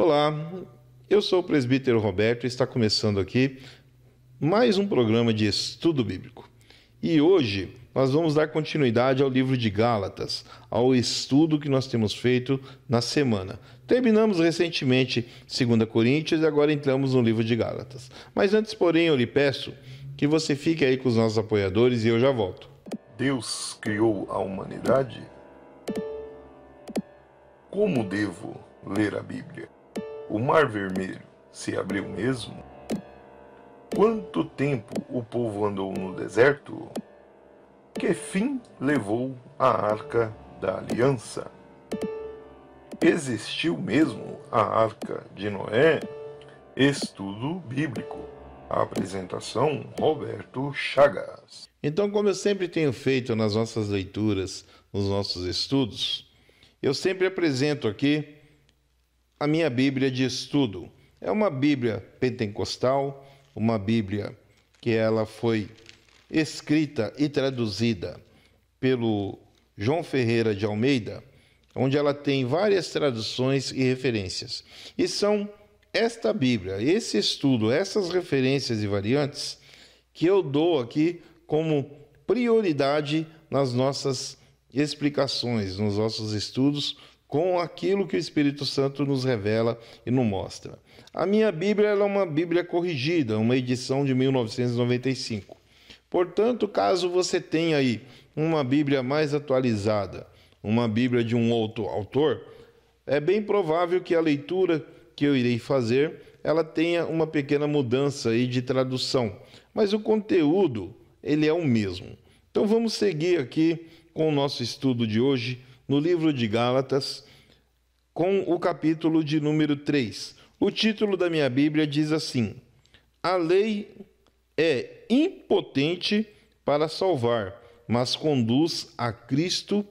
Olá, eu sou o presbítero Roberto e está começando aqui mais um programa de estudo bíblico. E hoje nós vamos dar continuidade ao livro de Gálatas, ao estudo que nós temos feito na semana. Terminamos recentemente 2 Coríntios e agora entramos no livro de Gálatas. Mas antes, porém, eu lhe peço que você fique aí com os nossos apoiadores e eu já volto. Deus criou a humanidade? Como devo ler a Bíblia? O Mar Vermelho se abriu mesmo? Quanto tempo o povo andou no deserto? Que fim levou a Arca da Aliança? Existiu mesmo a Arca de Noé? Estudo Bíblico. Apresentação: Roberto Chagas. Então, como eu sempre tenho feito nas nossas leituras, nos nossos estudos, eu sempre apresento aqui a minha Bíblia de estudo. É uma Bíblia pentecostal, uma Bíblia que ela foi escrita e traduzida pelo João Ferreira de Almeida, onde ela tem várias traduções e referências. E são esta Bíblia, esse estudo, essas referências e variantes que eu dou aqui como prioridade nas nossas explicações, nos nossos estudos, com aquilo que o Espírito Santo nos revela e nos mostra. A minha Bíblia ela é uma Bíblia corrigida, uma edição de 1995. Portanto, caso você tenha aí uma Bíblia mais atualizada, uma Bíblia de um outro autor, é bem provável que a leitura que eu irei fazer, ela tenha uma pequena mudança aí de tradução, mas o conteúdo, ele é o mesmo. Então vamos seguir aqui com o nosso estudo de hoje, no livro de Gálatas, com o capítulo de número 3. O título da minha Bíblia diz assim: A lei é impotente para salvar, mas conduz a Cristo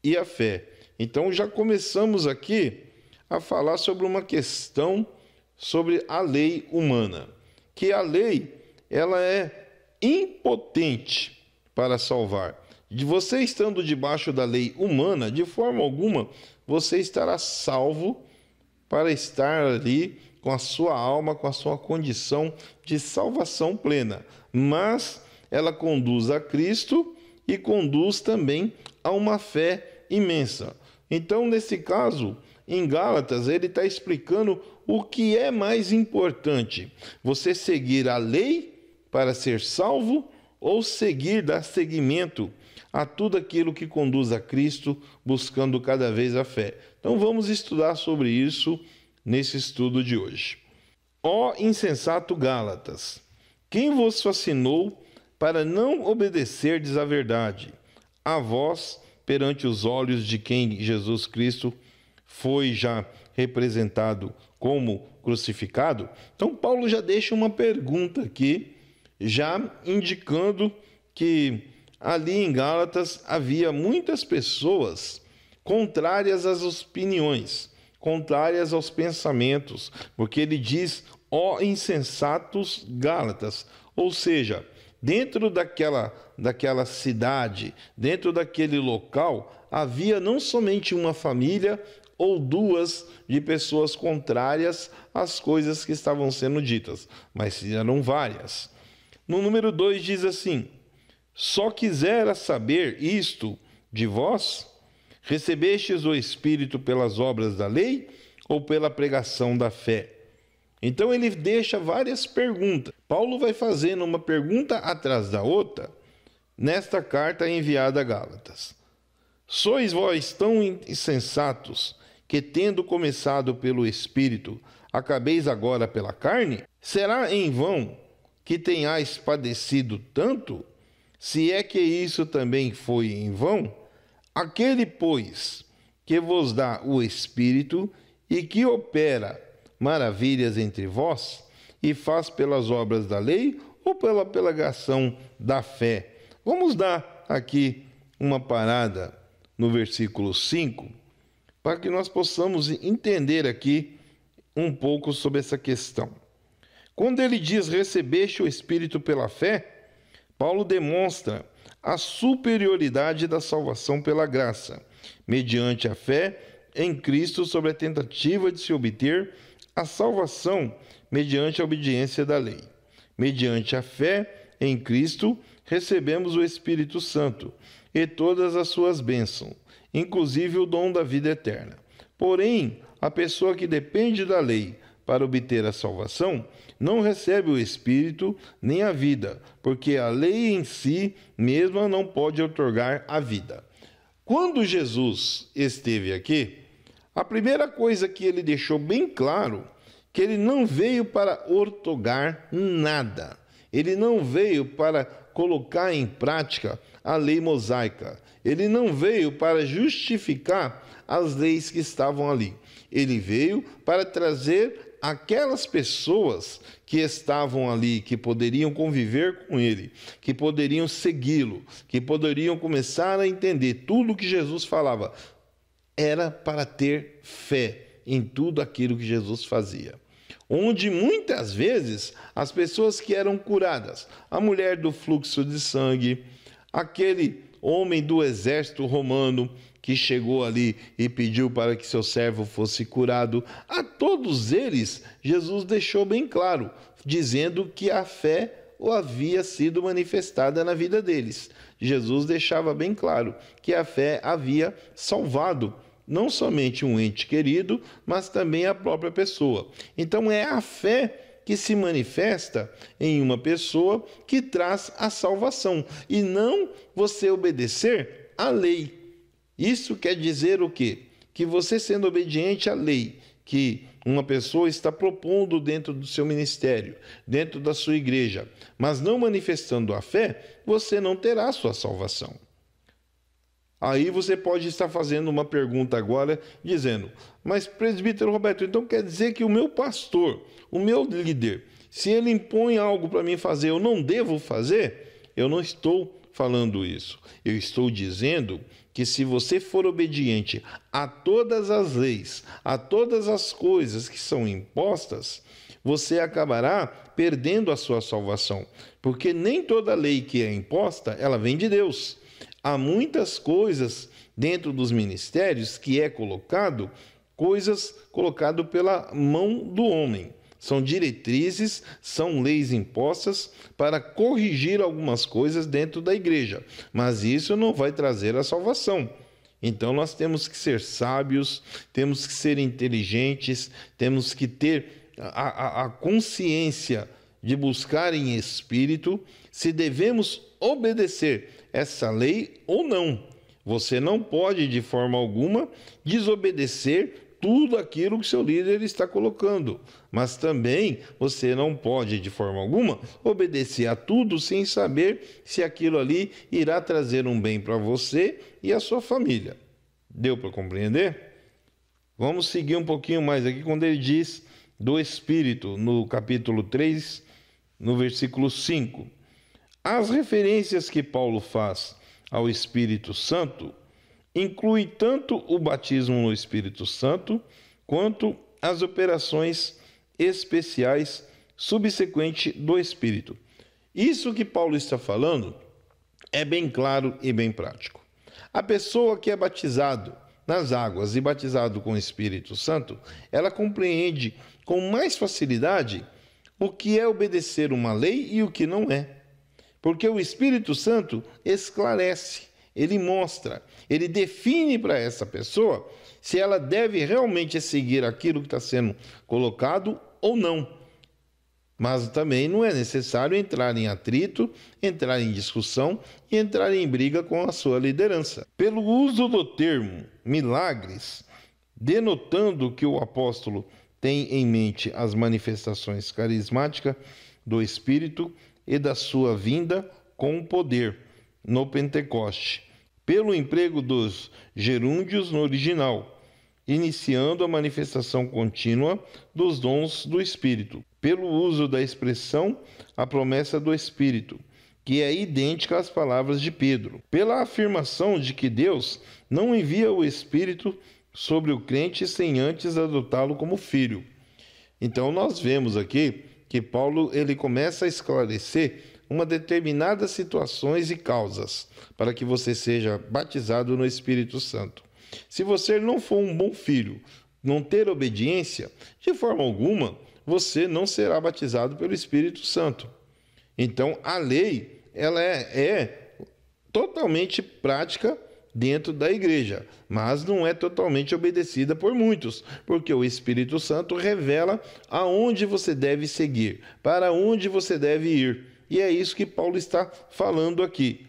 e a fé. Então já começamos aqui a falar sobre uma questão sobre a lei humana, que a lei ela é impotente para salvar. De você estando debaixo da lei humana, de forma alguma, você estará salvo para estar ali com a sua alma, com a sua condição de salvação plena. Mas ela conduz a Cristo e conduz também a uma fé imensa. Então, nesse caso, em Gálatas, ele está explicando o que é mais importante. Você seguir a lei para ser salvo ou dar seguimento a tudo aquilo que conduz a Cristo, buscando cada vez a fé. Então vamos estudar sobre isso nesse estudo de hoje. Ó insensato Gálatas, quem vos fascinou para não obedecerdes à verdade? A vós, perante os olhos de quem Jesus Cristo foi já representado como crucificado? Então Paulo já deixa uma pergunta aqui, já indicando que ali em Gálatas havia muitas pessoas contrárias às opiniões, contrárias aos pensamentos, porque ele diz, ó insensatos Gálatas, ou seja, dentro daquela cidade, dentro daquele local, havia não somente uma família ou duas de pessoas contrárias às coisas que estavam sendo ditas, mas eram várias. No número 2 diz assim: Só quisera saber isto de vós? Recebestes o Espírito pelas obras da lei ou pela pregação da fé? Então ele deixa várias perguntas. Paulo vai fazendo uma pergunta atrás da outra nesta carta enviada a Gálatas. Sois vós tão insensatos que, tendo começado pelo Espírito, acabeis agora pela carne? Será em vão que tenhais padecido tanto? Se é que isso também foi em vão, aquele, pois, que vos dá o Espírito e que opera maravilhas entre vós, e faz pelas obras da lei ou pela pregação da fé? Vamos dar aqui uma parada no versículo 5, para que nós possamos entender aqui um pouco sobre essa questão. Quando ele diz recebeste o Espírito pela fé, Paulo demonstra a superioridade da salvação pela graça, mediante a fé em Cristo sobre a tentativa de se obter a salvação mediante a obediência da lei. Mediante a fé em Cristo, recebemos o Espírito Santo e todas as suas bênçãos, inclusive o dom da vida eterna. Porém, a pessoa que depende da lei para obter a salvação não recebe o Espírito nem a vida, porque a lei em si mesma não pode outorgar a vida. Quando Jesus esteve aqui, a primeira coisa que ele deixou bem claro, que ele não veio para outorgar nada. Ele não veio para colocar em prática a lei mosaica. Ele não veio para justificar as leis que estavam ali. Ele veio para trazer aquelas pessoas que estavam ali, que poderiam conviver com ele, que poderiam segui-lo, que poderiam começar a entender tudo o que Jesus falava. Era para ter fé em tudo aquilo que Jesus fazia. Onde muitas vezes as pessoas que eram curadas, a mulher do fluxo de sangue, aquele homem do exército romano que chegou ali e pediu para que seu servo fosse curado, a todos eles Jesus deixou bem claro, dizendo que a fé havia sido manifestada na vida deles. Jesus deixava bem claro que a fé havia salvado não somente um ente querido, mas também a própria pessoa. Então é a fé que se manifesta em uma pessoa que traz a salvação, e não você obedecer à lei. Isso quer dizer o quê? Que você sendo obediente à lei, que uma pessoa está propondo dentro do seu ministério, dentro da sua igreja, mas não manifestando a fé, você não terá a sua salvação. Aí você pode estar fazendo uma pergunta agora, dizendo, mas presbítero Roberto, então quer dizer que o meu pastor, o meu líder, se ele impõe algo para mim fazer, eu não devo fazer? Eu não estou falando isso. Eu estou dizendo que se você for obediente a todas as leis, a todas as coisas que são impostas, você acabará perdendo a sua salvação, porque nem toda lei que é imposta, ela vem de Deus. Há muitas coisas dentro dos ministérios que é colocado, coisas colocado pela mão do homem. São diretrizes, são leis impostas para corrigir algumas coisas dentro da igreja, mas isso não vai trazer a salvação. Então nós temos que ser sábios, temos que ser inteligentes, temos que ter a consciência de buscar em espírito se devemos obedecer essa lei ou não. Você não pode, de forma alguma, desobedecer tudo aquilo que seu líder está colocando, mas também você não pode, de forma alguma, obedecer a tudo sem saber se aquilo ali irá trazer um bem para você e a sua família. Deu para compreender? Vamos seguir um pouquinho mais aqui quando ele diz do Espírito, no capítulo 3, no versículo 5. As referências que Paulo faz ao Espírito Santo inclui tanto o batismo no Espírito Santo quanto as operações especiais subsequentes do Espírito. Isso que Paulo está falando é bem claro e bem prático. A pessoa que é batizado nas águas e batizado com o Espírito Santo, ela compreende com mais facilidade o que é obedecer uma lei e o que não é. Porque o Espírito Santo esclarece, ele mostra, ele define para essa pessoa se ela deve realmente seguir aquilo que está sendo colocado ou não. Mas também não é necessário entrar em atrito, entrar em discussão e entrar em briga com a sua liderança. Pelo uso do termo milagres, denotando que o apóstolo tem em mente as manifestações carismáticas do Espírito e da sua vinda com poder no Pentecoste, pelo emprego dos gerúndios no original, iniciando a manifestação contínua dos dons do Espírito, pelo uso da expressão a promessa do Espírito, que é idêntica às palavras de Pedro, pela afirmação de que Deus não envia o Espírito sobre o crente sem antes adotá-lo como filho. Então nós vemos aqui que Paulo ele começa a esclarecer uma determinadas situações e causas para que você seja batizado no Espírito Santo. Se você não for um bom filho, não ter obediência, de forma alguma você não será batizado pelo Espírito Santo. Então, a lei ela é totalmente prática dentro da igreja, mas não é totalmente obedecida por muitos, porque o Espírito Santo revela aonde você deve seguir, para onde você deve ir. E é isso que Paulo está falando aqui.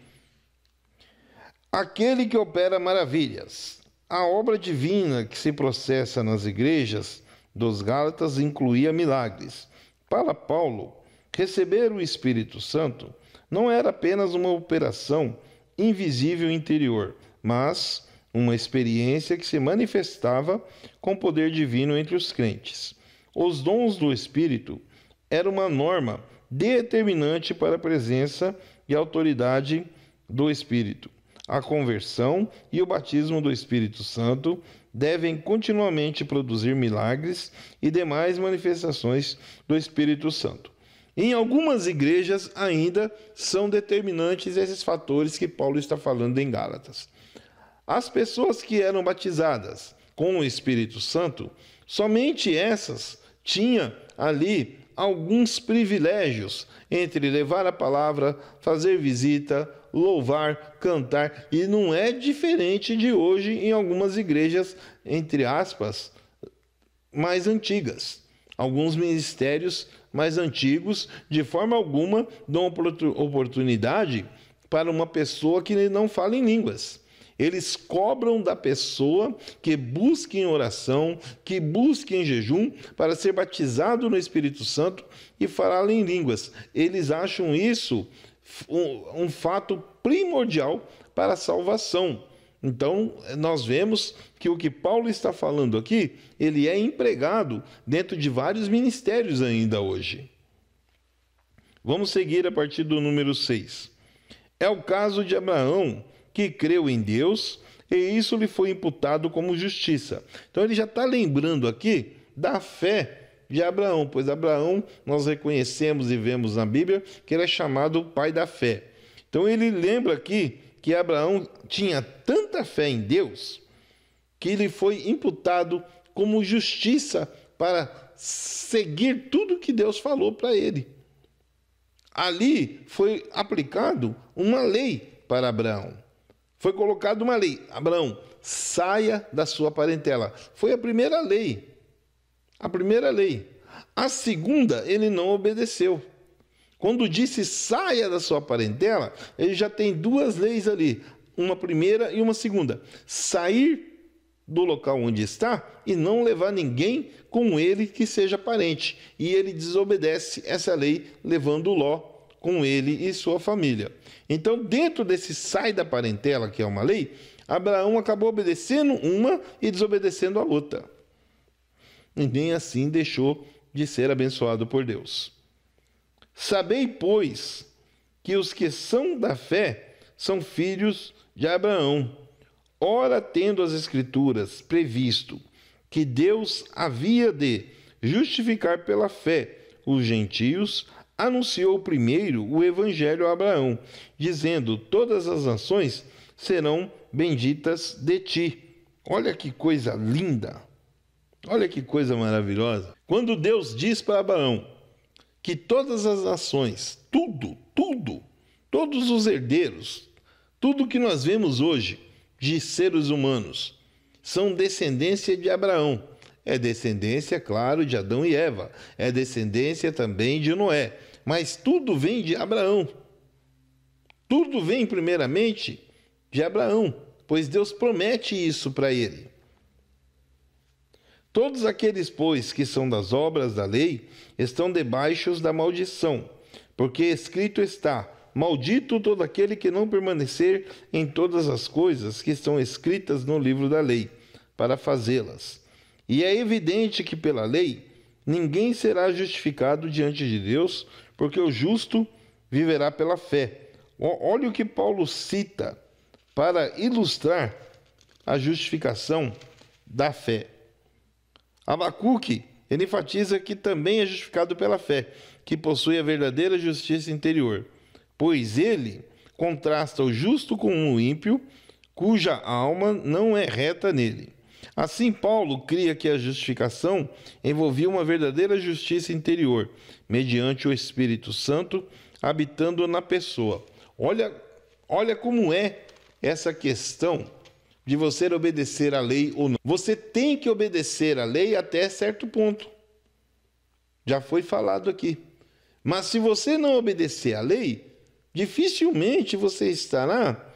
Aquele que opera maravilhas. A obra divina que se processa nas igrejas dos Gálatas incluía milagres. Para Paulo, receber o Espírito Santo não era apenas uma operação invisível interior, mas uma experiência que se manifestava com poder divino entre os crentes. Os dons do Espírito eram uma norma determinante para a presença e autoridade do Espírito. A conversão e o batismo do Espírito Santo devem continuamente produzir milagres e demais manifestações do Espírito Santo. Em algumas igrejas ainda são determinantes esses fatores que Paulo está falando em Gálatas. As pessoas que eram batizadas com o Espírito Santo, somente essas tinham ali alguns privilégios entre levar a palavra, fazer visita, louvar, cantar, e não é diferente de hoje em algumas igrejas, entre aspas, mais antigas. Alguns ministérios mais antigos, de forma alguma, dão oportunidade para uma pessoa que não fala em línguas. Eles cobram da pessoa que busque em oração, que busque em jejum, para ser batizado no Espírito Santo e falar em línguas. Eles acham isso um fato primordial para a salvação. Então, nós vemos que o que Paulo está falando aqui, ele é empregado dentro de vários ministérios ainda hoje. Vamos seguir a partir do número 6. É o caso de Abraão, que creu em Deus, e isso lhe foi imputado como justiça. Então, ele já está lembrando aqui da fé de Abraão, pois Abraão, nós reconhecemos e vemos na Bíblia que ele é chamado o pai da fé. Então, ele lembra aqui que Abraão tinha tanta fé em Deus que lhe foi imputado como justiça para seguir tudo que Deus falou para ele. Ali foi aplicado uma lei para Abraão. Foi colocada uma lei. Abraão, saia da sua parentela. Foi a primeira lei. A primeira lei. A segunda, ele não obedeceu. Quando disse saia da sua parentela, ele já tem duas leis ali. Uma primeira e uma segunda. Sair do local onde está e não levar ninguém com ele que seja parente. E ele desobedece essa lei, levando Ló com ele e sua família. Então, dentro desse sai da parentela, que é uma lei, Abraão acabou obedecendo uma e desobedecendo a outra. E nem assim deixou de ser abençoado por Deus. Sabei, pois, que os que são da fé são filhos de Abraão. Ora, tendo as Escrituras previsto que Deus havia de justificar pela fé os gentios, anunciou primeiro o evangelho a Abraão, dizendo: todas as nações serão benditas de ti. Olha que coisa linda! Olha que coisa maravilhosa! Quando Deus diz para Abraão que todas as nações, todos os herdeiros, tudo que nós vemos hoje de seres humanos, são descendência de Abraão. É descendência, claro, de Adão e Eva. É descendência também de Noé. Mas tudo vem de Abraão. Tudo vem primeiramente de Abraão, pois Deus promete isso para ele. Todos aqueles, pois, que são das obras da lei, estão debaixo da maldição, porque escrito está: maldito todo aquele que não permanecer em todas as coisas que estão escritas no livro da lei, para fazê-las. E é evidente que pela lei ninguém será justificado diante de Deus, porque o justo viverá pela fé. Olha o que Paulo cita para ilustrar a justificação da fé. Abacuque, ele enfatiza que também é justificado pela fé, que possui a verdadeira justiça interior, pois ele contrasta o justo com o ímpio, cuja alma não é reta nele. Assim, Paulo cria que a justificação envolvia uma verdadeira justiça interior, mediante o Espírito Santo habitando na pessoa. Olha como é essa questão de você obedecer à lei ou não. Você tem que obedecer à lei até certo ponto. Já foi falado aqui. Mas se você não obedecer à lei, dificilmente você estará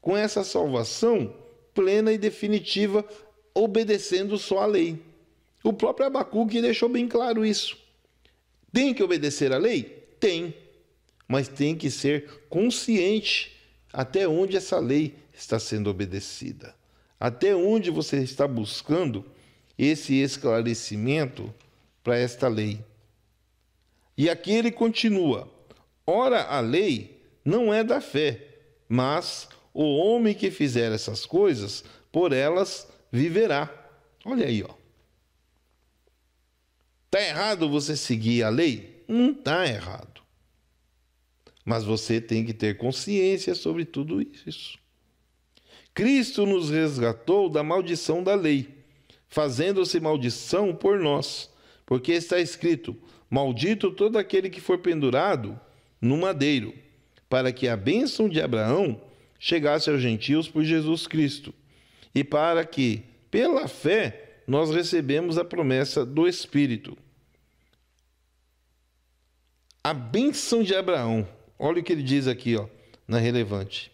com essa salvação plena e definitiva, obedecendo só à lei. O próprio Abacuque deixou bem claro isso. Tem que obedecer à lei? Tem. Mas tem que ser consciente até onde essa lei está sendo obedecida. Até onde você está buscando esse esclarecimento para esta lei. E aqui ele continua: ora, a lei não é da fé, mas o homem que fizer essas coisas, por elas viverá. Olha aí, ó. Está errado você seguir a lei? Não está errado. Mas você tem que ter consciência sobre tudo isso. Cristo nos resgatou da maldição da lei, fazendo-se maldição por nós, porque está escrito: maldito todo aquele que for pendurado no madeiro, para que a bênção de Abraão chegasse aos gentios por Jesus Cristo, e para que, pela fé, nós recebemos a promessa do Espírito. A bênção de Abraão, olha o que ele diz aqui, ó, na relevante.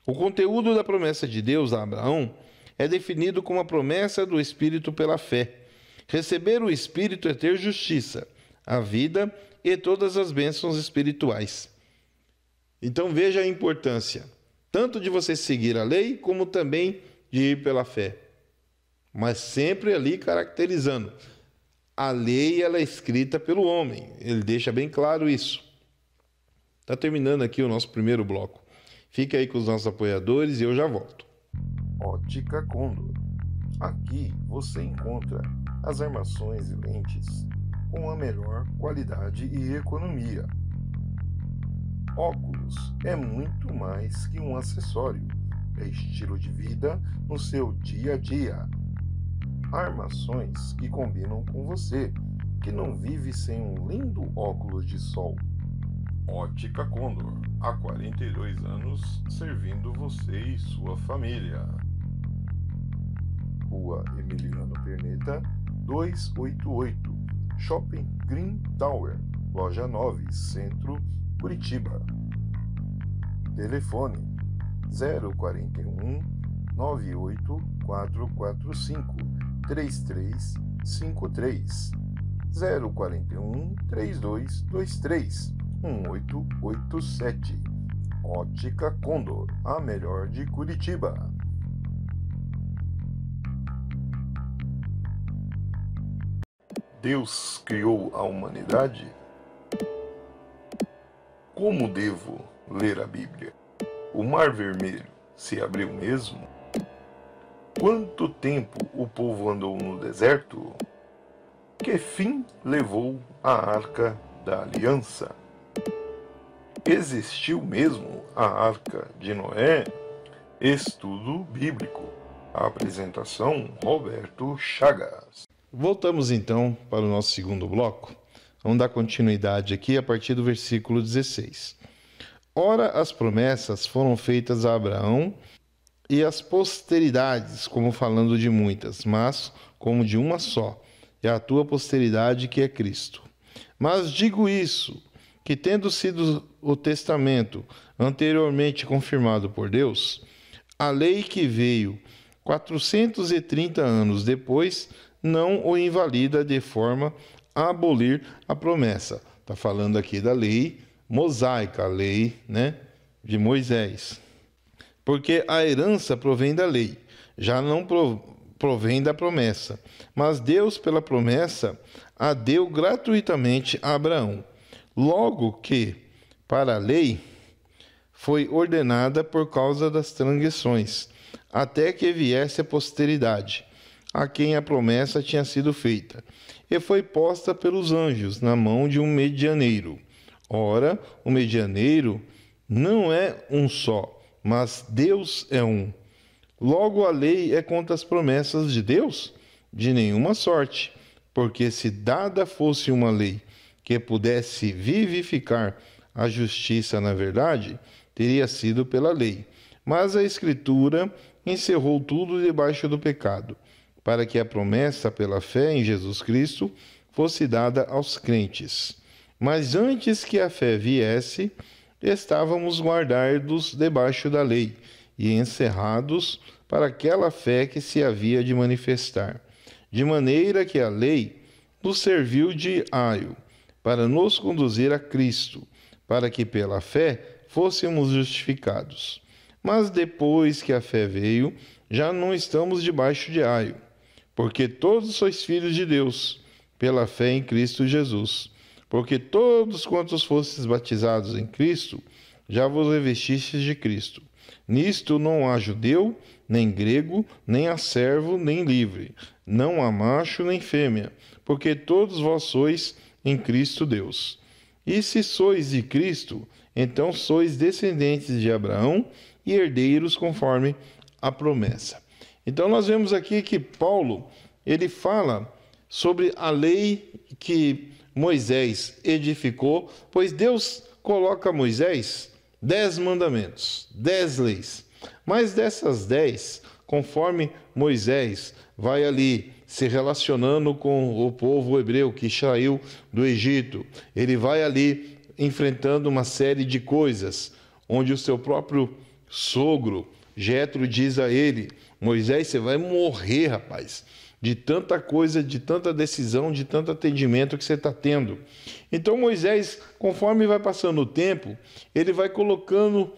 O conteúdo da promessa de Deus a Abraão é definido como a promessa do Espírito pela fé. Receber o Espírito é ter justiça, a vida e todas as bênçãos espirituais. Então veja a importância, tanto de você seguir a lei, como também de ir pela fé. Mas sempre ali caracterizando. A lei ela é escrita pelo homem, ele deixa bem claro isso. Está terminando aqui o nosso primeiro bloco. Fica aí com os nossos apoiadores e eu já volto. Ótica Condor. Aqui você encontra as armações e lentes com a melhor qualidade e economia. Óculos é muito mais que um acessório, é estilo de vida no seu dia a dia. Armações que combinam com você, que não vive sem um lindo óculos de sol. Ótica Condor, há 42 anos servindo você e sua família. Rua Emiliano Perneta, 288, Shopping Green Tower, Loja 9, Centro, Curitiba. Telefone 041 98445 3353 041 3223 1887. Ótica Condor, a melhor de Curitiba. Deus criou a humanidade? Como devo ler a Bíblia? O Mar Vermelho se abriu mesmo? Quanto tempo o povo andou no deserto? Que fim levou a Arca da Aliança? Existiu mesmo a Arca de Noé? Estudo Bíblico. Apresentação: Roberto Chagas. Voltamos então para o nosso segundo bloco. Vamos dar continuidade aqui a partir do versículo 16. Ora, as promessas foram feitas a Abraão e às posteridades, como falando de muitas, mas como de uma só, e a tua posteridade que é Cristo. Mas digo isso, que tendo sido o testamento anteriormente confirmado por Deus, a lei que veio 430 anos depois não o invalida de forma a abolir a promessa. Está falando aqui da lei mosaica, a lei, de Moisés. Porque a herança provém da lei, já não provém da promessa. Mas Deus, pela promessa, a deu gratuitamente a Abraão. Logo que, para a lei, foi ordenada por causa das transgressões, até que viesse a posteridade, a quem a promessa tinha sido feita, e foi posta pelos anjos na mão de um medianeiro. Ora, o medianeiro não é um só, mas Deus é um. Logo, a lei é contra as promessas de Deus? De nenhuma sorte, porque se dada fosse uma lei que pudesse vivificar a justiça na verdade, teria sido pela lei. Mas a Escritura encerrou tudo debaixo do pecado, para que a promessa pela fé em Jesus Cristo fosse dada aos crentes. Mas antes que a fé viesse, estávamos guardados debaixo da lei e encerrados para aquela fé que se havia de manifestar. De maneira que a lei nos serviu de aio para nos conduzir a Cristo, para que pela fé fôssemos justificados. Mas depois que a fé veio, já não estamos debaixo de aio, porque todos sois filhos de Deus, pela fé em Cristo Jesus. Porque todos quantos fostes batizados em Cristo, já vos revestistes de Cristo. Nisto não há judeu, nem grego, nem há servo, nem livre, não há macho, nem fêmea, porque todos vós sois em Cristo Deus. E se sois de Cristo, então sois descendentes de Abraão e herdeiros conforme a promessa. Então nós vemos aqui que Paulo, ele fala sobre a lei que Moisés edificou, pois Deus coloca a Moisés 10 mandamentos, 10 leis. Mas dessas 10, conforme Moisés vai ali se relacionando com o povo hebreu que saiu do Egito, ele vai ali enfrentando uma série de coisas, onde o seu próprio sogro, Jetro, diz a ele: Moisés, você vai morrer, rapaz, de tanta coisa, de tanta decisão, de tanto atendimento que você está tendo. Então Moisés, conforme vai passando o tempo, ele vai colocando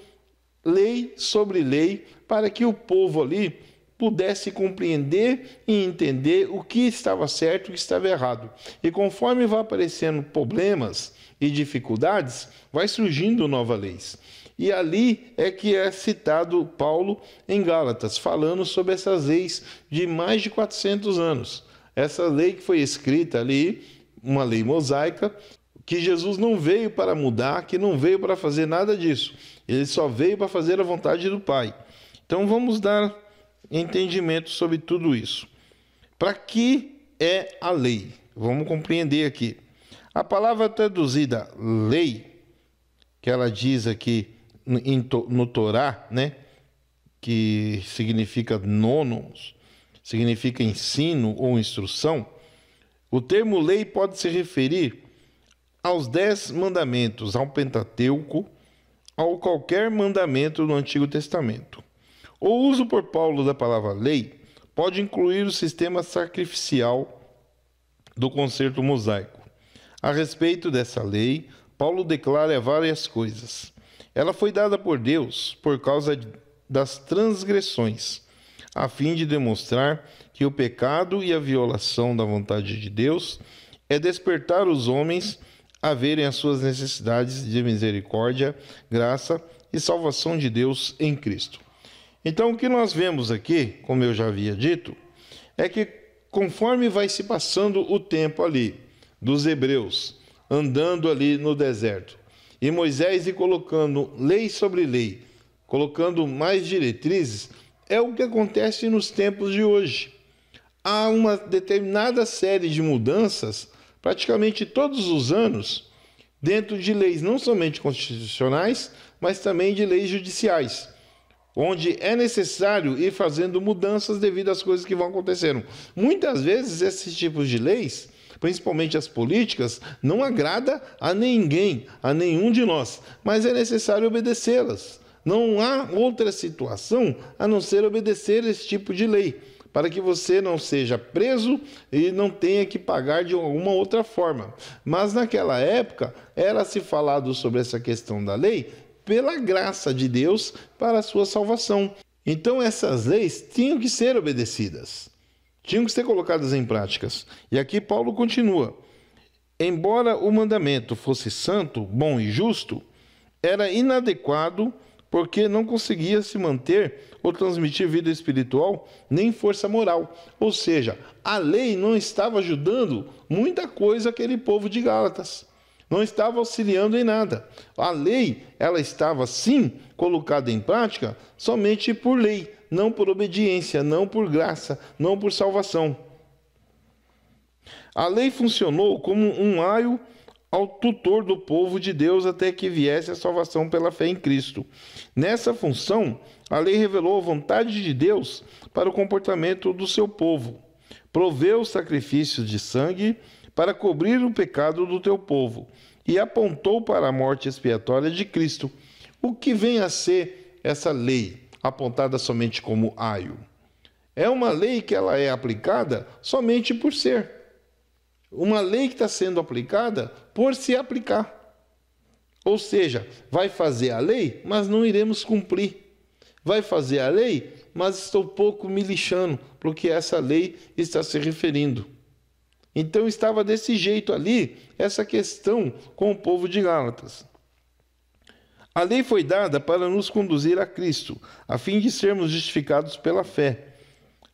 lei sobre lei para que o povo ali pudesse compreender e entender o que estava certo e o que estava errado. E conforme vai aparecendo problemas e dificuldades, vai surgindo novas leis. E ali é que é citado Paulo em Gálatas, falando sobre essas leis de mais de 400 anos. Essa lei que foi escrita ali, uma lei mosaica, que Jesus não veio para mudar, que não veio para fazer nada disso. Ele só veio para fazer a vontade do Pai. Então vamos dar entendimento sobre tudo isso. Para que é a lei? Vamos compreender aqui. A palavra traduzida lei, que ela diz aqui no Torá, né, que significa nonos, significa ensino ou instrução, o termo lei pode se referir aos 10 mandamentos, ao Pentateuco, ou qualquer mandamento no Antigo Testamento. O uso por Paulo da palavra lei pode incluir o sistema sacrificial do concerto mosaico. A respeito dessa lei, Paulo declara várias coisas. Ela foi dada por Deus por causa das transgressões, a fim de demonstrar que o pecado e a violação da vontade de Deus é despertar os homens a verem as suas necessidades de misericórdia, graça e salvação de Deus em Cristo. Então, o que nós vemos aqui, como eu já havia dito, é que conforme vai se passando o tempo ali dos hebreus, andando ali no deserto, e Moisés ir colocando lei sobre lei, colocando mais diretrizes, é o que acontece nos tempos de hoje. Há uma determinada série de mudanças, praticamente todos os anos, dentro de leis não somente constitucionais, mas também de leis judiciais, onde é necessário ir fazendo mudanças devido às coisas que vão acontecendo. Muitas vezes esses tipos de leis, principalmente as políticas, não agrada a ninguém, a nenhum de nós, mas é necessário obedecê-las. Não há outra situação a não ser obedecer esse tipo de lei, para que você não seja preso e não tenha que pagar de alguma outra forma. Mas naquela época era se falado sobre essa questão da lei pela graça de Deus para a sua salvação. Então essas leis tinham que ser obedecidas, tinham que ser colocadas em práticas. E aqui Paulo continua: embora o mandamento fosse santo, bom e justo, era inadequado porque não conseguia se manter ou transmitir vida espiritual nem força moral. Ou seja, a lei não estava ajudando muita coisa aquele povo de Gálatas. não estava auxiliando em nada. A lei, ela estava sim colocada em prática somente por lei, não por obediência, não por graça, não por salvação. A lei funcionou como um aio ao tutor do povo de Deus até que viesse a salvação pela fé em Cristo. Nessa função, a lei revelou a vontade de Deus para o comportamento do seu povo. Proveu sacrifícios de sangue para cobrir o pecado do teu povo e apontou para a morte expiatória de Cristo. O que vem a ser essa lei, apontada somente como aio? É uma lei que ela é aplicada somente por ser. Uma lei que está sendo aplicada por se aplicar. Ou seja, vai fazer a lei, mas não iremos cumprir. Vai fazer a lei, mas estou pouco me lixando porque essa lei está se referindo. Então estava desse jeito ali, essa questão com o povo de Gálatas. A lei foi dada para nos conduzir a Cristo, a fim de sermos justificados pela fé.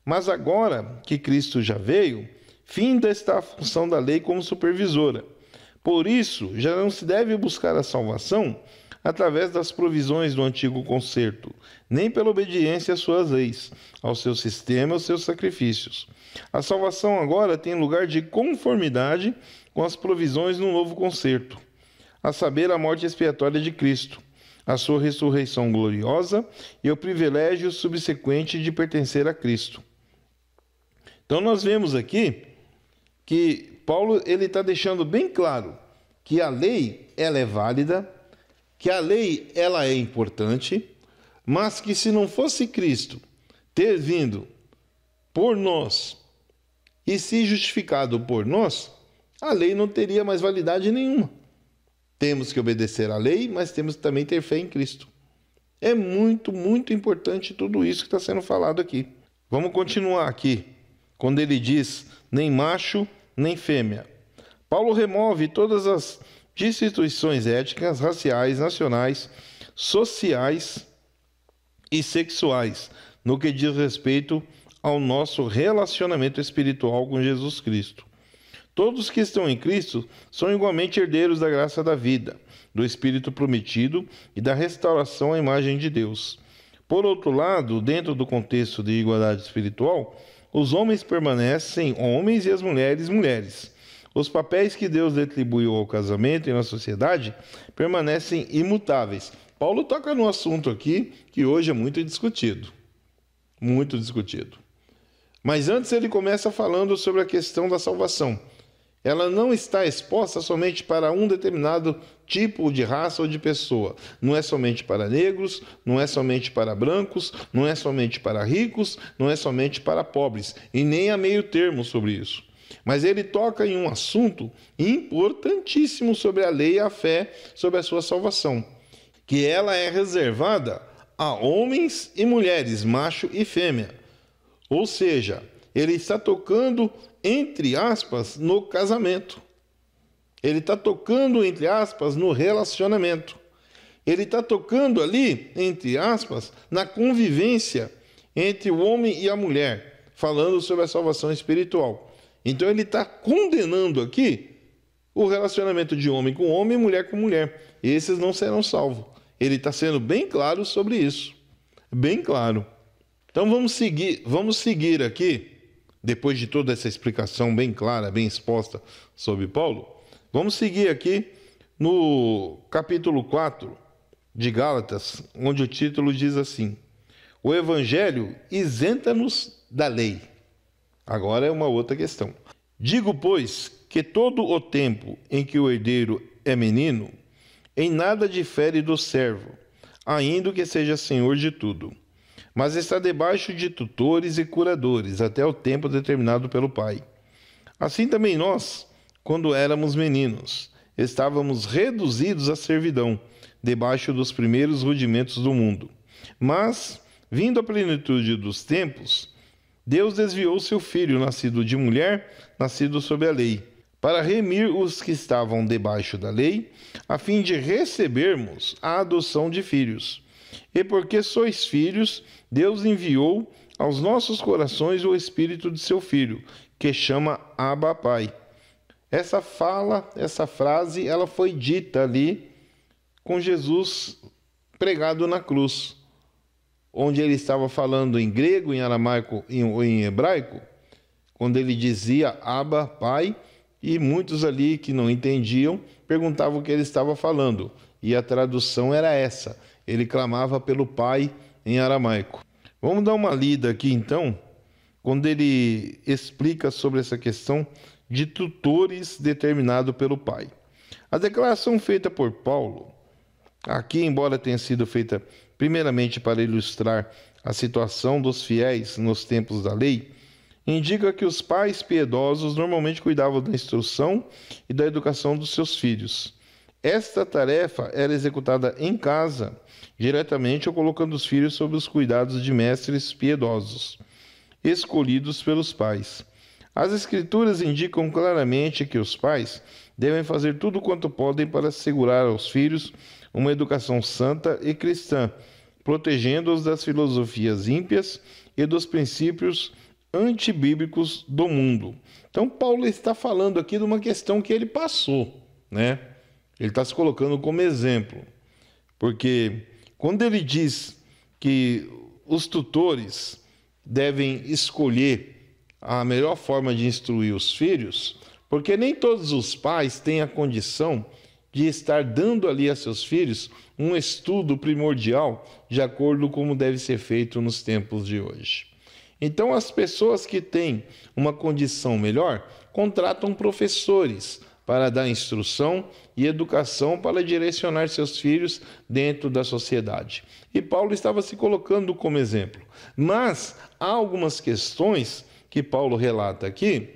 Mas agora que Cristo já veio, finda está a função da lei como supervisora. Por isso, já não se deve buscar a salvação através das provisões do antigo concerto, nem pela obediência às suas leis, ao seu sistema, aos seus sacrifícios. A salvação agora tem lugar de conformidade com as provisões do novo concerto, a saber, a morte expiatória de Cristo, a sua ressurreição gloriosa e o privilégio subsequente de pertencer a Cristo. Então nós vemos aqui que Paulo ele está deixando bem claro que a lei ela é válida, que a lei ela é importante, mas que se não fosse Cristo ter vindo por nós e se justificado por nós, a lei não teria mais validade nenhuma. Temos que obedecer à lei, mas temos que também ter fé em Cristo. É muito, muito importante tudo isso que está sendo falado aqui. Vamos continuar aqui, quando ele diz, nem macho, nem fêmea. Paulo remove todas as instituições éticas, raciais, nacionais, sociais e sexuais, no que diz respeito ao nosso relacionamento espiritual com Jesus Cristo. Todos que estão em Cristo são igualmente herdeiros da graça da vida, do Espírito prometido e da restauração à imagem de Deus. Por outro lado, dentro do contexto de igualdade espiritual, os homens permanecem homens e as mulheres, mulheres. Os papéis que Deus atribuiu ao casamento e na sociedade permanecem imutáveis. Paulo toca no assunto aqui que hoje é muito discutido. Muito discutido. Mas antes ele começa falando sobre a questão da salvação. Ela não está exposta somente para um determinado tipo de raça ou de pessoa. Não é somente para negros, não é somente para brancos, não é somente para ricos, não é somente para pobres. E nem há meio termo sobre isso. Mas ele toca em um assunto importantíssimo sobre a lei e a fé, sobre a sua salvação. Que ela é reservada a homens e mulheres, macho e fêmea. Ou seja, ele está tocando, entre aspas, no casamento. Ele está tocando, entre aspas, no relacionamento. Ele está tocando ali, entre aspas, na convivência entre o homem e a mulher, falando sobre a salvação espiritual. Então ele está condenando aqui o relacionamento de homem com homem e mulher com mulher. Esses não serão salvos. Ele está sendo bem claro sobre isso. Bem claro. Então vamos seguir aqui, depois de toda essa explicação bem clara, bem exposta sobre Paulo, vamos seguir aqui no capítulo 4 de Gálatas, onde o título diz assim: o Evangelho isenta-nos da lei. Agora é uma outra questão. Digo, pois, que todo o tempo em que o herdeiro é menino, em nada difere do servo, ainda que seja senhor de tudo, mas está debaixo de tutores e curadores, até o tempo determinado pelo Pai. Assim também nós, quando éramos meninos, estávamos reduzidos à servidão, debaixo dos primeiros rudimentos do mundo. Mas, vindo a plenitude dos tempos, Deus desviou seu filho, nascido de mulher, nascido sob a lei, para remir os que estavam debaixo da lei, a fim de recebermos a adoção de filhos. E porque sois filhos, Deus enviou aos nossos corações o Espírito de seu Filho, que chama Abba Pai. Essa frase, ela foi dita ali com Jesus pregado na cruz, onde ele estava falando em grego, em aramaico ou em hebraico, quando ele dizia Abba, Pai, e muitos ali que não entendiam perguntavam o que ele estava falando, e a tradução era essa, ele clamava pelo Pai em aramaico. Vamos dar uma lida aqui então, quando ele explica sobre essa questão de tutores determinado pelo Pai. A declaração feita por Paulo, aqui, embora tenha sido feita primeiramente para ilustrar a situação dos fiéis nos tempos da lei, indica que os pais piedosos normalmente cuidavam da instrução e da educação dos seus filhos. Esta tarefa era executada em casa, diretamente ou colocando os filhos sob os cuidados de mestres piedosos, escolhidos pelos pais. As Escrituras indicam claramente que os pais devem fazer tudo quanto podem para assegurar aos filhos uma educação santa e cristã, protegendo-os das filosofias ímpias e dos princípios antibíblicos do mundo. Então, Paulo está falando aqui de uma questão que ele passou, né? Ele está se colocando como exemplo, porque quando ele diz que os tutores devem escolher a melhor forma de instruir os filhos, porque nem todos os pais têm a condição de estar dando ali a seus filhos um estudo primordial de acordo com como deve ser feito nos tempos de hoje. Então, as pessoas que têm uma condição melhor contratam professores para dar instrução e educação para direcionar seus filhos dentro da sociedade. E Paulo estava se colocando como exemplo. Mas há algumas questões que Paulo relata aqui,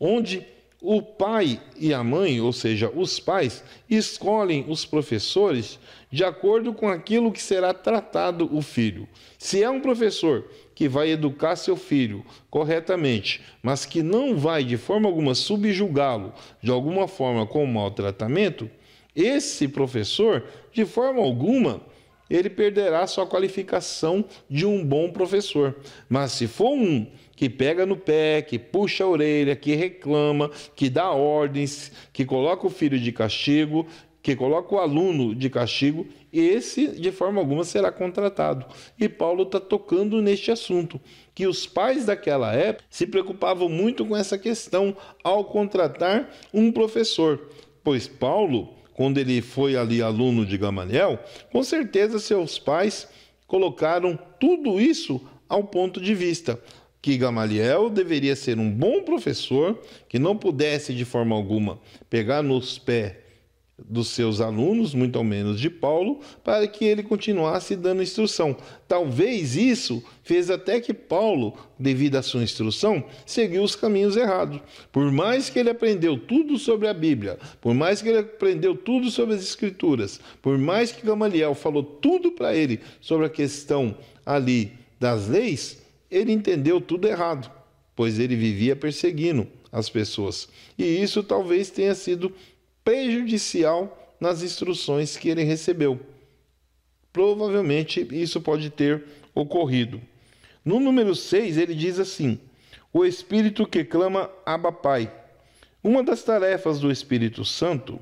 onde o pai e a mãe, ou seja, os pais, escolhem os professores de acordo com aquilo que será tratado o filho. Se é um professor que vai educar seu filho corretamente, mas que não vai de forma alguma subjugá-lo de alguma forma com maltratamento, esse professor, de forma alguma, ele perderá sua qualificação de um bom professor. Mas se for um que pega no pé, que puxa a orelha, que reclama, que dá ordens, que coloca o filho de castigo, que coloca o aluno de castigo, esse de forma alguma será contratado. E Paulo está tocando neste assunto, que os pais daquela época se preocupavam muito com essa questão ao contratar um professor, pois Paulo, quando ele foi ali aluno de Gamaliel, com certeza seus pais colocaram tudo isso ao ponto de vista, que Gamaliel deveria ser um bom professor, que não pudesse de forma alguma pegar nos pés dos seus alunos, muito ao menos de Paulo, para que ele continuasse dando instrução. Talvez isso fez até que Paulo, devido à sua instrução, seguiu os caminhos errados. Por mais que ele aprendeu tudo sobre a Bíblia, por mais que ele aprendeu tudo sobre as Escrituras, por mais que Gamaliel falou tudo para ele sobre a questão ali das leis, ele entendeu tudo errado, pois ele vivia perseguindo as pessoas. E isso talvez tenha sido prejudicial nas instruções que ele recebeu. Provavelmente isso pode ter ocorrido. No número 6, ele diz assim: o Espírito que clama Abba Pai. Uma das tarefas do Espírito Santo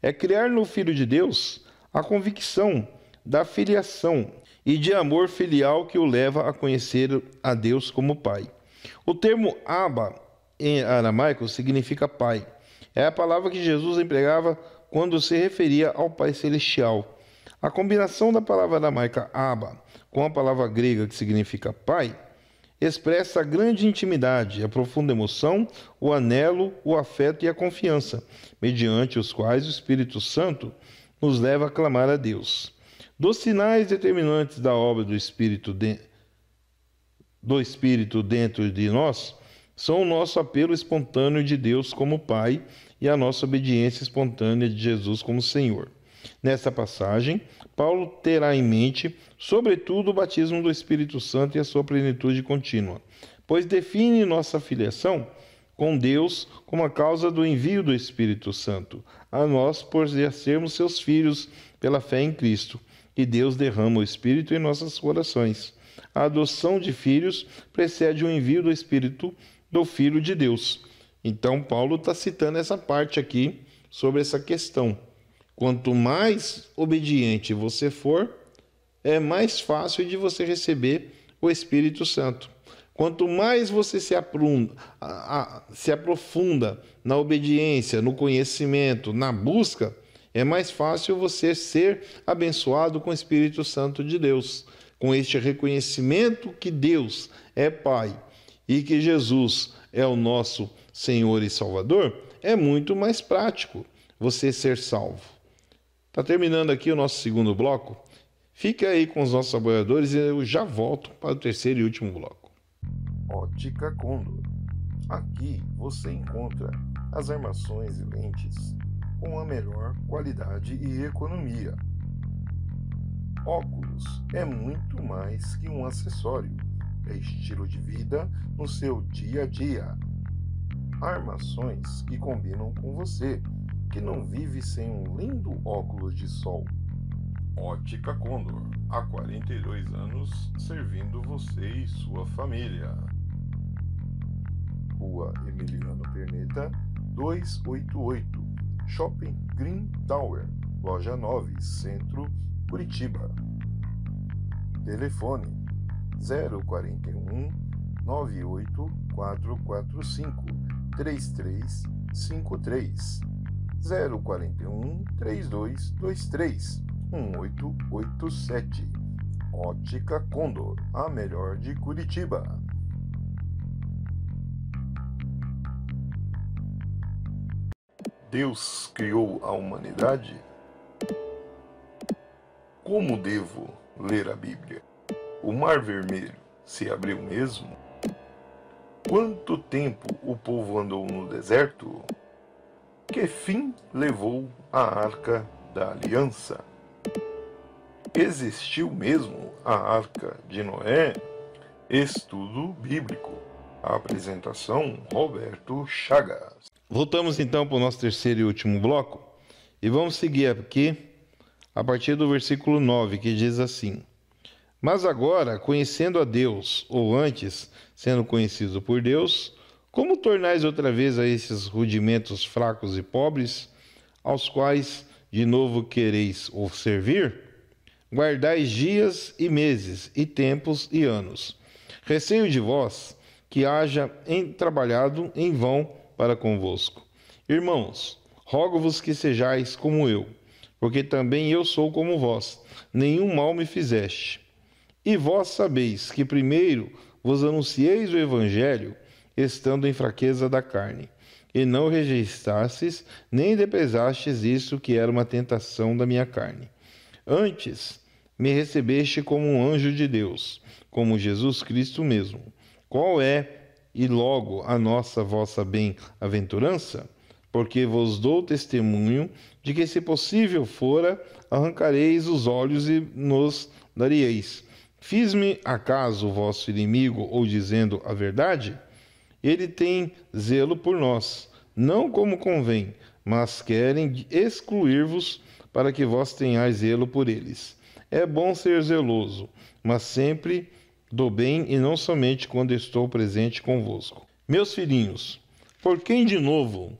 é criar no Filho de Deus a convicção da filiação e de amor filial que o leva a conhecer a Deus como Pai. O termo Abba, em aramaico, significa Pai. É a palavra que Jesus empregava quando se referia ao Pai Celestial. A combinação da palavra aramaica Abba com a palavra grega que significa Pai expressa a grande intimidade, a profunda emoção, o anelo, o afeto e a confiança, mediante os quais o Espírito Santo nos leva a clamar a Deus. Dos sinais determinantes da obra do Espírito dentro de nós são o nosso apelo espontâneo de Deus como Pai e a nossa obediência espontânea de Jesus como Senhor. Nesta passagem, Paulo terá em mente, sobretudo, o batismo do Espírito Santo e a sua plenitude contínua, pois define nossa filiação com Deus como a causa do envio do Espírito Santo, a nós por já sermos seus filhos pela fé em Cristo, e Deus derrama o Espírito em nossos corações. A adoção de filhos precede o envio do Espírito do Filho de Deus. Então, Paulo está citando essa parte aqui sobre essa questão. Quanto mais obediente você for, é mais fácil de você receber o Espírito Santo. Quanto mais você se aprofunda na obediência, no conhecimento, na busca, é mais fácil você ser abençoado com o Espírito Santo de Deus, com este reconhecimento que Deus é Pai e que Jesus é o nosso Senhor e Salvador. É muito mais prático você ser salvo. Está terminando aqui o nosso segundo bloco. Fique aí com os nossos apoiadores e eu já volto para o terceiro e último bloco. Ótica Condor. Aqui você encontra as armações e lentes com a melhor qualidade e economia. Óculos é muito mais que um acessório, é estilo de vida no seu dia a dia. Armações que combinam com você, que não vive sem um lindo óculos de sol. Ótica Condor, há 42 anos servindo você e sua família. Rua Emiliano Perneta, 288, Shopping Green Tower, Loja 9, Centro, Curitiba. Telefone 041 98445 3353 041 3223 1887. Ótica Condor, a melhor de Curitiba. Deus criou a humanidade? Como devo ler a Bíblia? O Mar Vermelho se abriu mesmo? Quanto tempo o povo andou no deserto? Que fim levou a Arca da Aliança? Existiu mesmo a Arca de Noé? Estudo bíblico. A apresentação, Roberto Chagas. Voltamos então para o nosso terceiro e último bloco e vamos seguir aqui a partir do versículo 9, que diz assim: Mas agora, conhecendo a Deus, ou antes, sendo conhecido por Deus, como tornais outra vez a esses rudimentos fracos e pobres, aos quais de novo quereis ou servir? Guardais dias e meses, e tempos e anos. Receio de vós que haja trabalhado em vão para convosco. Irmãos, rogo-vos que sejais como eu, porque também eu sou como vós, nenhum mal me fizeste. E vós sabeis que primeiro vos anuncieis o Evangelho, estando em fraqueza da carne, e não rejeistastes, nem desprezastes isso que era uma tentação da minha carne. Antes, me recebeste como um anjo de Deus, como Jesus Cristo mesmo. Qual é, e logo, a vossa bem-aventurança? Porque vos dou testemunho de que, se possível fora, arrancareis os olhos e nos daríeis. Fiz-me acaso o vosso inimigo, ou dizendo a verdade? Ele tem zelo por nós, não como convém, mas querem excluir-vos para que vós tenhais zelo por eles. É bom ser zeloso, mas sempre do bem e não somente quando estou presente convosco. Meus filhinhos, por quem de novo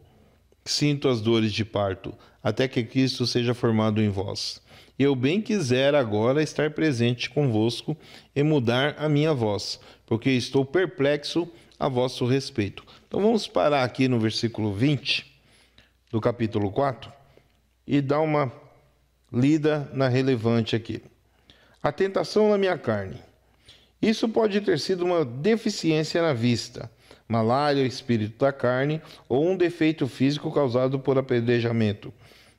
sinto as dores de parto, até que Cristo seja formado em vós? Eu bem quisera agora estar presente convosco e mudar a minha voz, porque estou perplexo a vosso respeito. Então vamos parar aqui no versículo 20 do capítulo 4 e dar uma lida na relevante aqui. A tentação na minha carne. Isso pode ter sido uma deficiência na vista, malária, espírito da carne ou um defeito físico causado por apedrejamento.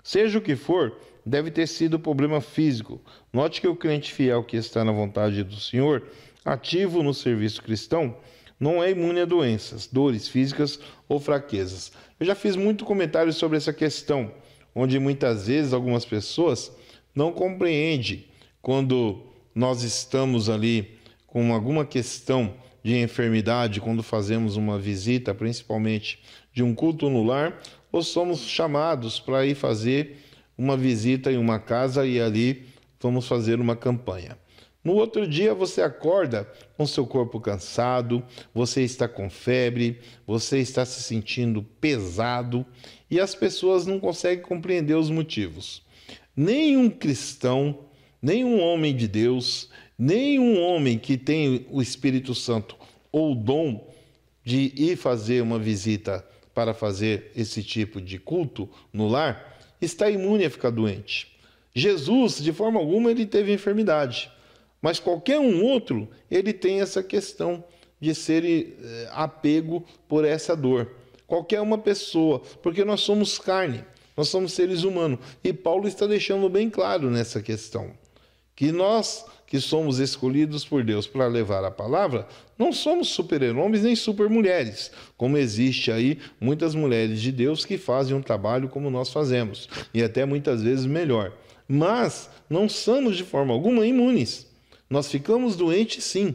Seja o que for, deve ter sido problema físico. Note que o crente fiel que está na vontade do Senhor, ativo no serviço cristão, não é imune a doenças, dores físicas ou fraquezas. Eu já fiz muito comentário sobre essa questão, onde muitas vezes algumas pessoas não compreendem quando nós estamos ali com alguma questão de enfermidade, quando fazemos uma visita, principalmente de um culto no lar, ou somos chamados para ir fazer uma visita em uma casa e ali vamos fazer uma campanha. No outro dia você acorda com seu corpo cansado, você está com febre, você está se sentindo pesado e as pessoas não conseguem compreender os motivos. Nenhum cristão, nenhum homem de Deus, nenhum homem que tem o Espírito Santo ou o dom de ir fazer uma visita para fazer esse tipo de culto no lar, está imune a ficar doente. Jesus, de forma alguma, ele teve enfermidade, mas qualquer um outro, ele tem essa questão de ser apego por essa dor. Qualquer uma pessoa, porque nós somos carne, nós somos seres humanos. E Paulo está deixando bem claro nessa questão, que nós que somos escolhidos por Deus para levar a palavra, não somos super-homens nem super-mulheres, como existe aí muitas mulheres de Deus que fazem um trabalho como nós fazemos, e até muitas vezes melhor. Mas não somos de forma alguma imunes. Nós ficamos doentes sim,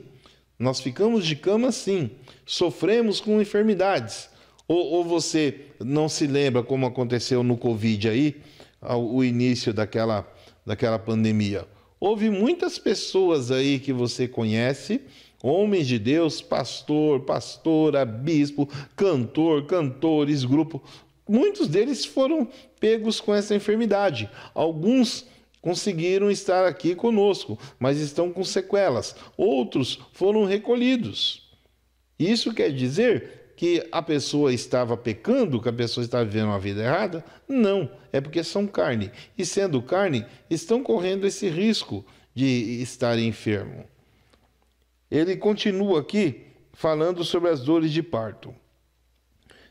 nós ficamos de cama sim, sofremos com enfermidades. Ou você não se lembra como aconteceu no Covid aí, o início daquela pandemia. Houve muitas pessoas aí que você conhece, homens de Deus, pastor, pastora, bispo, cantor, cantores, grupo. Muitos deles foram pegos com essa enfermidade. Alguns conseguiram estar aqui conosco, mas estão com sequelas. Outros foram recolhidos. Isso quer dizer que a pessoa estava pecando, que a pessoa estava vivendo uma vida errada? Não, é porque são carne. E sendo carne, estão correndo esse risco de estar enfermo. Ele continua aqui falando sobre as dores de parto.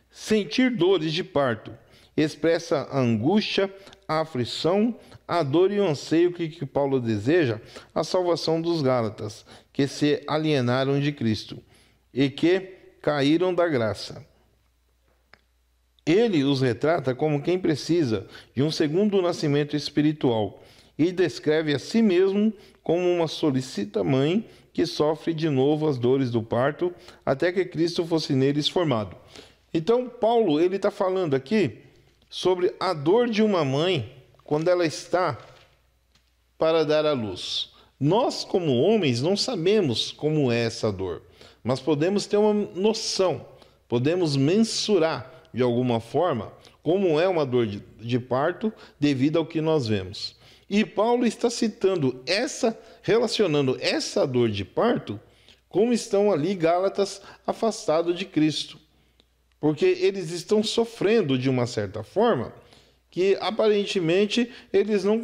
Sentir dores de parto expressa a angústia, a aflição, a dor e o anseio que Paulo deseja, a salvação dos Gálatas, que se alienaram de Cristo e que caíram da graça. Ele os retrata como quem precisa de um segundo nascimento espiritual e descreve a si mesmo como uma solicita mãe que sofre de novo as dores do parto até que Cristo fosse neles formado. Então, Paulo ele está falando aqui sobre a dor de uma mãe quando ela está para dar à luz. Nós, como homens, não sabemos como é essa dor, mas podemos ter uma noção, podemos mensurar de alguma forma como é uma dor de parto devido ao que nós vemos. E Paulo está relacionando essa dor de parto como estão ali Gálatas afastados de Cristo. Porque eles estão sofrendo de uma certa forma que aparentemente eles não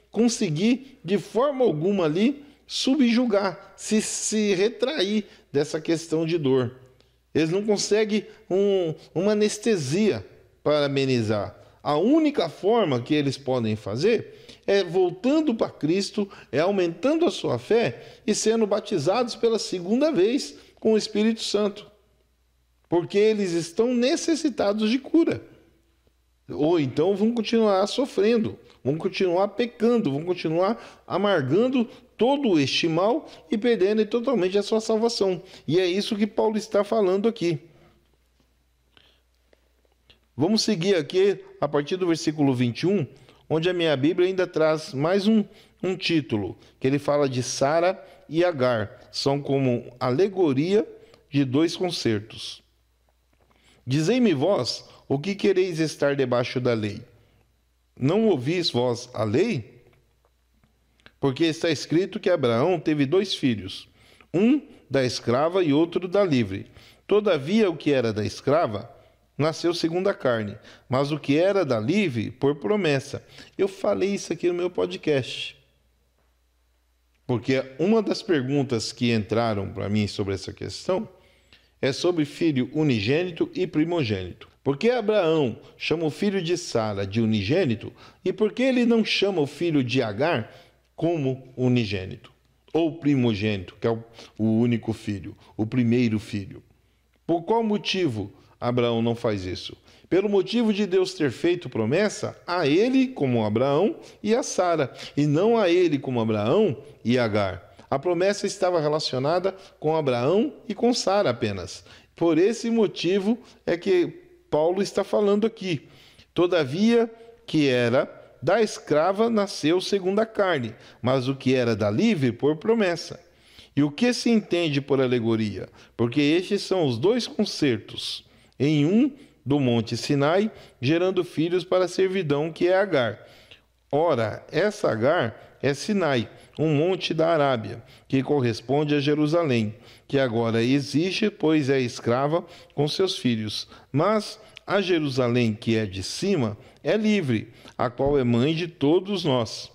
conseguir de forma alguma ali subjugar, se retrair dessa questão de dor. Eles não conseguem uma anestesia para amenizar. A única forma que eles podem fazer é voltando para Cristo, é aumentando a sua fé e sendo batizados pela segunda vez com o Espírito Santo. Porque eles estão necessitados de cura. Ou então vão continuar sofrendo, vão continuar pecando, vão continuar amargando todo este mal e perdendo totalmente a sua salvação. E é isso que Paulo está falando aqui. Vamos seguir aqui a partir do versículo 21, onde a minha Bíblia ainda traz mais um título, que ele fala de Sara e Agar. São como alegoria de dois concertos. Dizei-me vós, o que quereis estar debaixo da lei? Não ouvis vós a lei? Porque está escrito que Abraão teve 2 filhos, um da escrava e outro da livre. Todavia, o que era da escrava nasceu segundo a carne, mas o que era da livre, por promessa. Eu falei isso aqui no meu podcast. Porque uma das perguntas que entraram para mim sobre essa questão é sobre filho unigênito e primogênito. Por que Abraão chama o filho de Sara de unigênito e por que ele não chama o filho de Agar como unigênito? Ou primogênito, que é o único filho, o primeiro filho. Por qual motivo Abraão não faz isso? Pelo motivo de Deus ter feito promessa a ele como Abraão e a Sara, e não a ele como Abraão e Agar. A promessa estava relacionada com Abraão e com Sara apenas. Por esse motivo é que Paulo está falando aqui. Todavia, que era da escrava nasceu segundo a carne, mas o que era da livre por promessa. E o que se entende por alegoria? Porque estes são os dois concertos, em um do monte Sinai, gerando filhos para a servidão, que é Agar. Ora, essa Agar é Sinai, um monte da Arábia, que corresponde a Jerusalém, que agora existe, pois é escrava com seus filhos. Mas a Jerusalém, que é de cima, é livre, a qual é mãe de todos nós.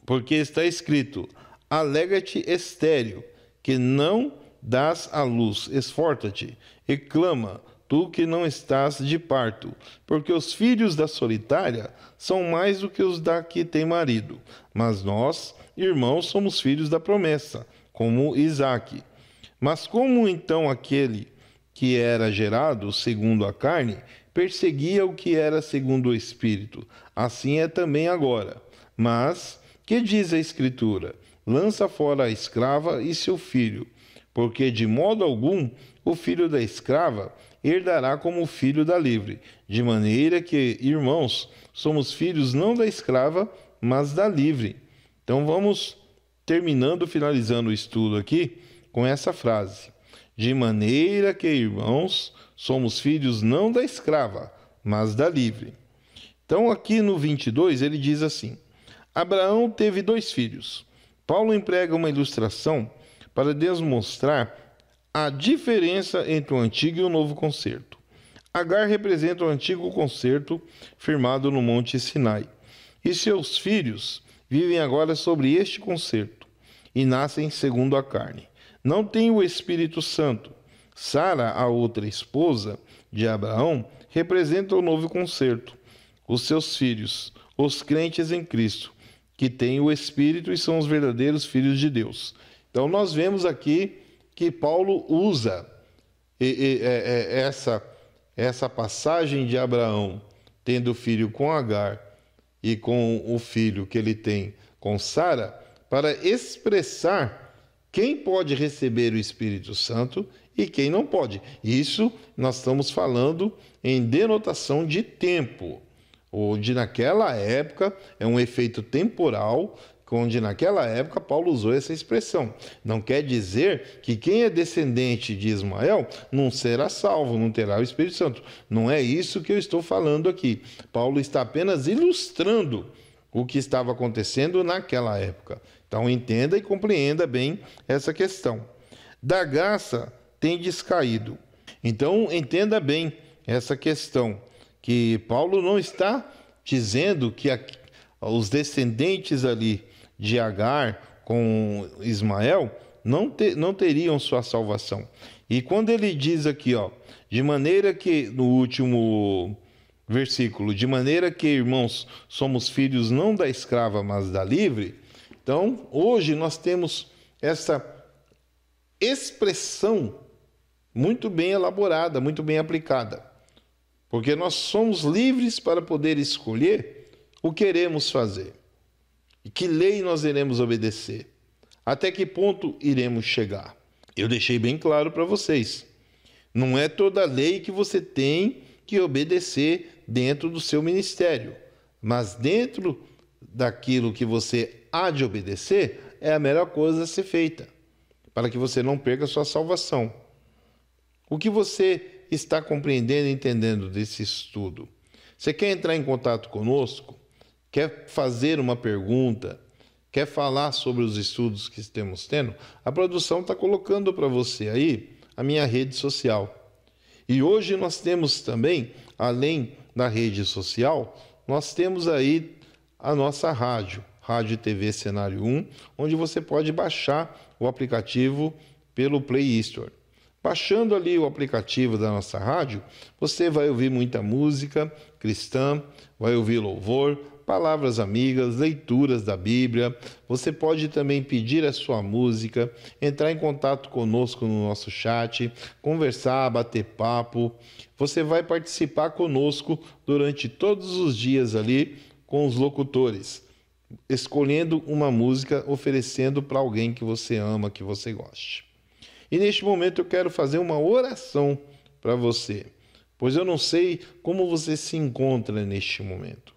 Porque está escrito: alega-te, estéril, que não dás à luz, esforça-te e clama, tu que não estás de parto, porque os filhos da solitária são mais do que os da que tem marido. Mas nós, irmãos, somos filhos da promessa, como Isaque. Mas como então aquele que era gerado segundo a carne perseguia o que era segundo o Espírito, assim é também agora. Mas que diz a Escritura? Lança fora a escrava e seu filho, porque de modo algum o filho da escrava herdará como o filho da livre, de maneira que, irmãos, somos filhos não da escrava, mas da livre. Então vamos finalizando o estudo aqui com essa frase: de maneira que, irmãos, somos filhos não da escrava, mas da livre. Então aqui no 22 ele diz assim: Abraão teve 2 filhos. Paulo emprega uma ilustração para demonstrar a diferença entre o antigo e o novo concerto. Agar representa o antigo concerto firmado no Monte Sinai, e seus filhos vivem agora sobre este concerto e nascem segundo a carne. Não tem o Espírito Santo. Sara, a outra esposa de Abraão, representa o novo concerto, os seus filhos, os crentes em Cristo, que têm o Espírito e são os verdadeiros filhos de Deus. Então nós vemos aqui que Paulo usa essa passagem de Abraão tendo filho com Agar e com o filho que ele tem com Sara para expressar quem pode receber o Espírito Santo e quem não pode. Isso nós estamos falando em denotação de tempo, onde naquela época é um efeito temporal, onde naquela época Paulo usou essa expressão. Não quer dizer que quem é descendente de Ismael não será salvo, não terá o Espírito Santo. Não é isso que eu estou falando aqui. Paulo está apenas ilustrando o que estava acontecendo naquela época. Então entenda e compreenda bem essa questão. Da graça tem descaído. Então entenda bem essa questão, que Paulo não está dizendo que os descendentes ali de Agar com Ismael não teriam sua salvação. E quando ele diz aqui, de maneira que, no último versículo, de maneira que, irmãos, somos filhos não da escrava, mas da livre. Então, hoje nós temos essa expressão muito bem elaborada, muito bem aplicada. Porque nós somos livres para poder escolher o que queremos fazer. E que lei nós iremos obedecer? Até que ponto iremos chegar? Eu deixei bem claro para vocês. Não é toda lei que você tem que obedecer dentro do seu ministério. Mas dentro daquilo que você há de obedecer, é a melhor coisa a ser feita, para que você não perca a sua salvação. O que você está compreendendo e entendendo desse estudo? Você quer entrar em contato conosco? Quer fazer uma pergunta? Quer falar sobre os estudos que estamos tendo? A produção está colocando para você aí a minha rede social. E hoje nós temos também, além da rede social, nós temos aí a nossa rádio, Rádio e TV Cenário 1, onde você pode baixar o aplicativo pelo Play Store. Baixando ali o aplicativo da nossa rádio, você vai ouvir muita música cristã, vai ouvir louvor, palavras amigas, leituras da Bíblia. Você pode também pedir a sua música, entrar em contato conosco no nosso chat, conversar, bater papo. Você vai participar conosco durante todos os dias ali com os locutores, escolhendo uma música, oferecendo para alguém que você ama, que você goste. E neste momento eu quero fazer uma oração para você, pois eu não sei como você se encontra neste momento.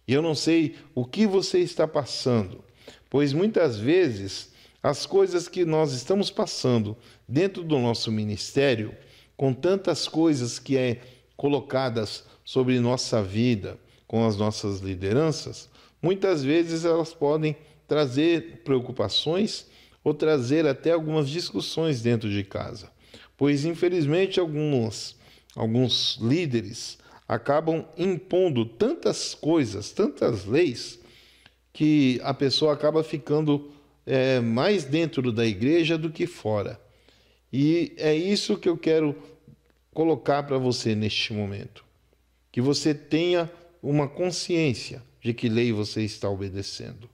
E eu não sei o que você está passando, pois muitas vezes as coisas que nós estamos passando dentro do nosso ministério, com tantas coisas que é colocadas sobre nossa vida, com as nossas lideranças, muitas vezes elas podem trazer preocupações ou trazer até algumas discussões dentro de casa. Pois, infelizmente, alguns líderes acabam impondo tantas coisas, tantas leis, que a pessoa acaba ficando mais dentro da igreja do que fora. E é isso que eu quero colocar para você neste momento. Que você tenha uma consciência de que lei você está obedecendo.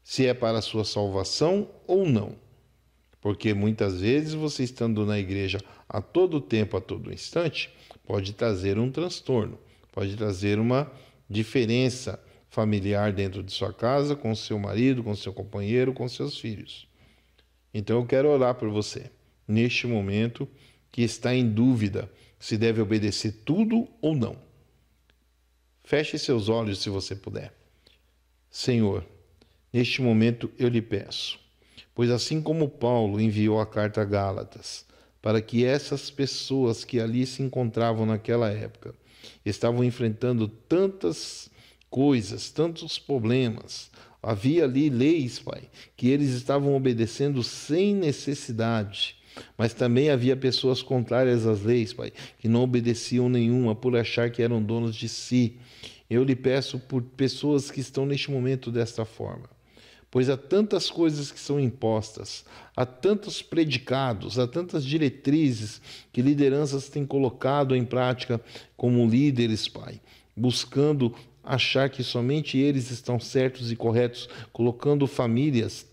Se é para a sua salvação ou não. Porque muitas vezes você estando na igreja a todo tempo, a todo instante, pode trazer um transtorno, pode trazer uma diferença familiar dentro de sua casa, com seu marido, com seu companheiro, com seus filhos. Então eu quero orar por você, neste momento, que está em dúvida se deve obedecer tudo ou não. Feche seus olhos se você puder. Senhor, neste momento eu lhe peço, pois assim como Paulo enviou a carta a Gálatas, para que essas pessoas que ali se encontravam naquela época, estavam enfrentando tantas coisas, tantos problemas, havia ali leis, Pai, que eles estavam obedecendo sem necessidade, mas também havia pessoas contrárias às leis, Pai, que não obedeciam nenhuma por achar que eram donos de si. Eu lhe peço por pessoas que estão neste momento desta forma, pois há tantas coisas que são impostas, há tantos predicados, há tantas diretrizes que lideranças têm colocado em prática como líderes, Pai, buscando achar que somente eles estão certos e corretos, colocando famílias,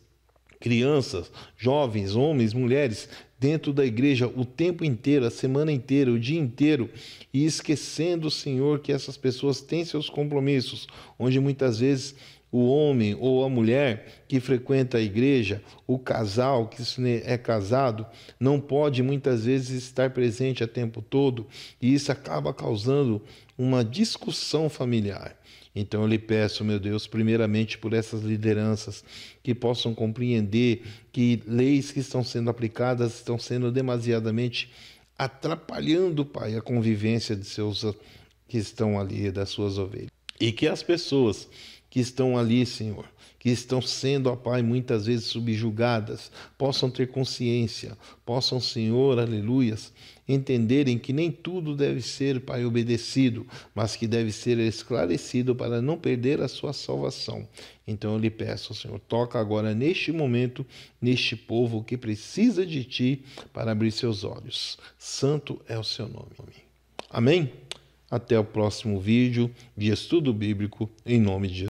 crianças, jovens, homens, mulheres, dentro da igreja o tempo inteiro, a semana inteira, o dia inteiro, e esquecendo, Senhor, que essas pessoas têm seus compromissos, onde muitas vezes o homem ou a mulher que frequenta a igreja, o casal que é casado, não pode muitas vezes estar presente a tempo todo, e isso acaba causando uma discussão familiar. Então eu lhe peço, meu Deus, primeiramente por essas lideranças que possam compreender que leis que estão sendo aplicadas estão sendo demasiadamente atrapalhando, Pai, a convivência de seus que estão ali, das suas ovelhas. E que as pessoas que estão ali, Senhor, que estão sendo, ó Pai, muitas vezes subjugadas, possam ter consciência, possam, Senhor, aleluias, entenderem que nem tudo deve ser, Pai, obedecido, mas que deve ser esclarecido para não perder a sua salvação. Então eu lhe peço, Senhor, toca agora neste momento, neste povo que precisa de Ti para abrir seus olhos. Santo é o seu nome. Amém? Até o próximo vídeo de estudo bíblico, em nome de Jesus.